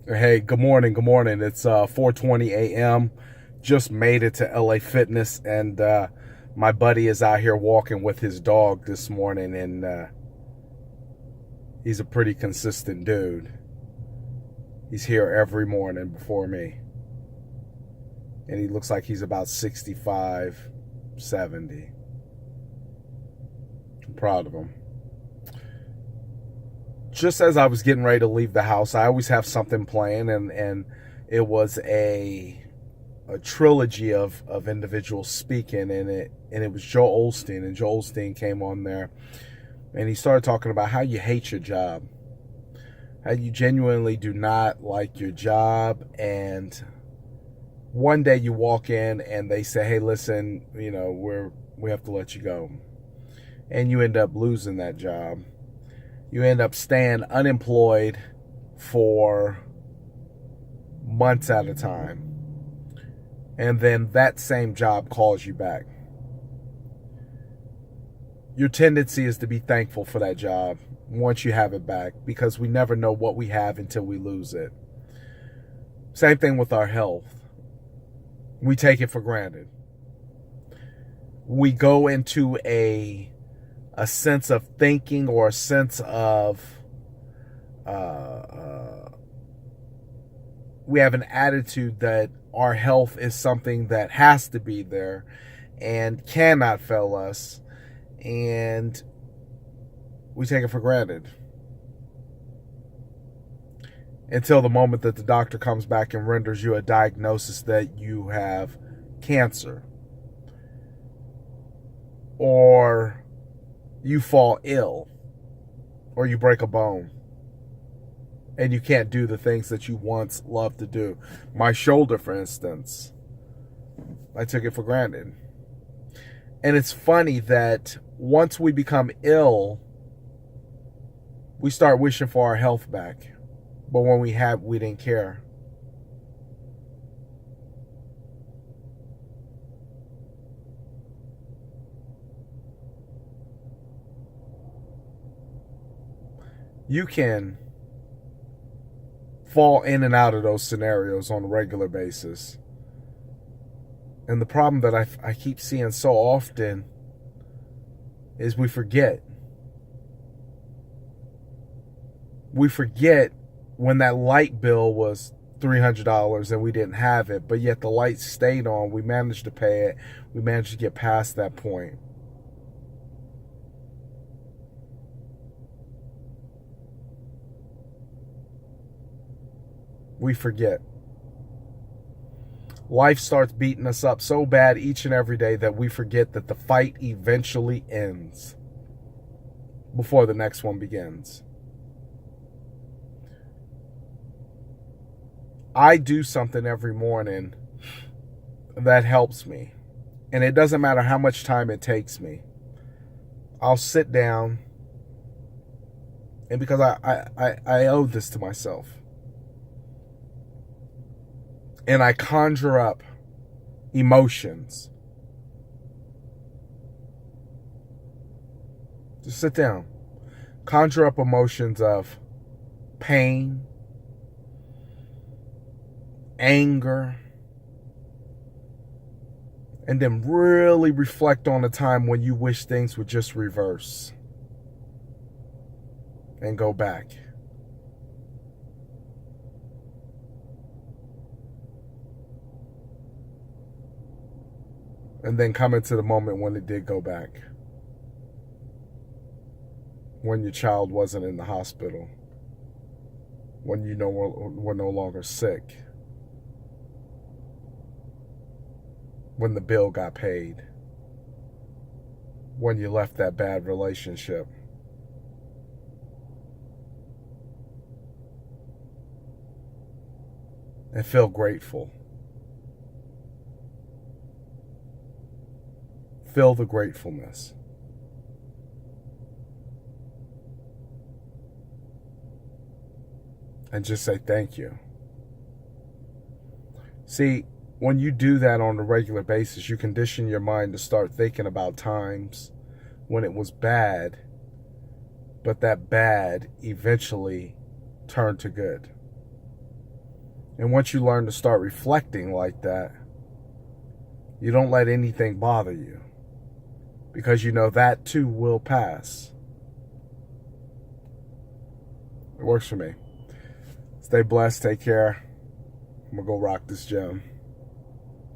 Hey, good morning. Good morning. It's 4:20 a.m. Just made it to LA Fitness, and my buddy is out here walking with his dog this morning, and he's a pretty consistent dude. He's here every morning before me, and he looks like he's about 65, 70. I'm proud of him. Just as I was getting ready to leave the house, I always have something playing, and it was a trilogy of individuals speaking, and it was Joel Osteen, and Joel Osteen came on there, and he started talking about how you hate your job, how you genuinely do not like your job, and one day you walk in and they say, hey, listen, we have to let you go, and you end up losing that job. You end up staying unemployed for months at a time, and then that same job calls you back. Your tendency is to be thankful for that job once you have it back, because we never know what we have until we lose it. Same thing with our health. We take it for granted. We go into a sense of thinking, or a sense of we have an attitude that our health is something that has to be there and cannot fail us, and we take it for granted until the moment that the doctor comes back and renders you a diagnosis that you have cancer, or you fall ill, or you break a bone, and you can't do the things that you once loved to do. My shoulder, for instance, I took it for granted. And it's funny that once we become ill, we start wishing for our health back. But when we didn't care. You can fall in and out of those scenarios on a regular basis. And the problem that I keep seeing so often is we forget. We forget when that light bill was $300 and we didn't have it, but yet the light stayed on. We managed to pay it. We managed to get past that point. We forget. Life starts beating us up so bad each and every day that we forget that the fight eventually ends before the next one begins. I do something every morning that helps me, and it doesn't matter how much time it takes me. I'll sit down, and because I owe this to myself, and I conjure up emotions. Just sit down. Conjure up emotions of pain, anger, and then really reflect on a time when you wish things would just reverse and go back. And then come into the moment when it did go back. When your child wasn't in the hospital. When you were no longer sick. When the bill got paid. When you left that bad relationship. And feel grateful. Feel the gratefulness. And just say thank you. See, when you do that on a regular basis, you condition your mind to start thinking about times when it was bad, but that bad eventually turned to good. And once you learn to start reflecting like that, you don't let anything bother you, because you know that too will pass. It works for me. Stay blessed. Take care. I'm going to go rock this gym.